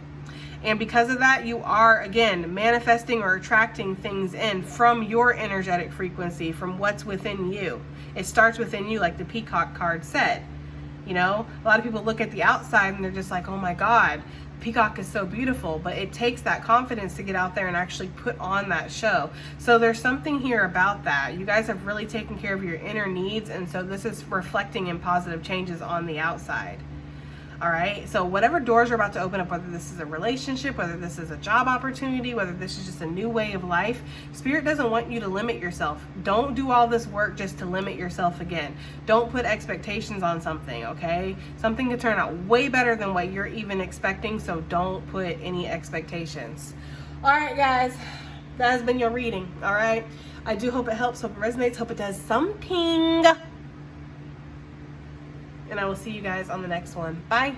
And because of that, you are, again, manifesting or attracting things in from your energetic frequency, from what's within you. It starts within you, like the Peacock card said. You know, a lot of people look at the outside and they're just like, oh my God. peacock is so beautiful, but it takes that confidence to get out there and actually put on that show. So there's something here about that. You guys have really taken care of your inner needs, and so this is reflecting in positive changes on the outside. All right, so whatever doors are about to open up, whether this is a relationship, whether this is a job opportunity, whether this is just a new way of life, Spirit doesn't want you to limit yourself. Don't do all this work just to limit yourself again. Don't put expectations on something, okay? Something could turn out way better than what you're even expecting, so don't put any expectations. All right, guys, that has been your reading, all right? I do hope it helps, hope it resonates, hope it does something. And I will see you guys on the next one. Bye.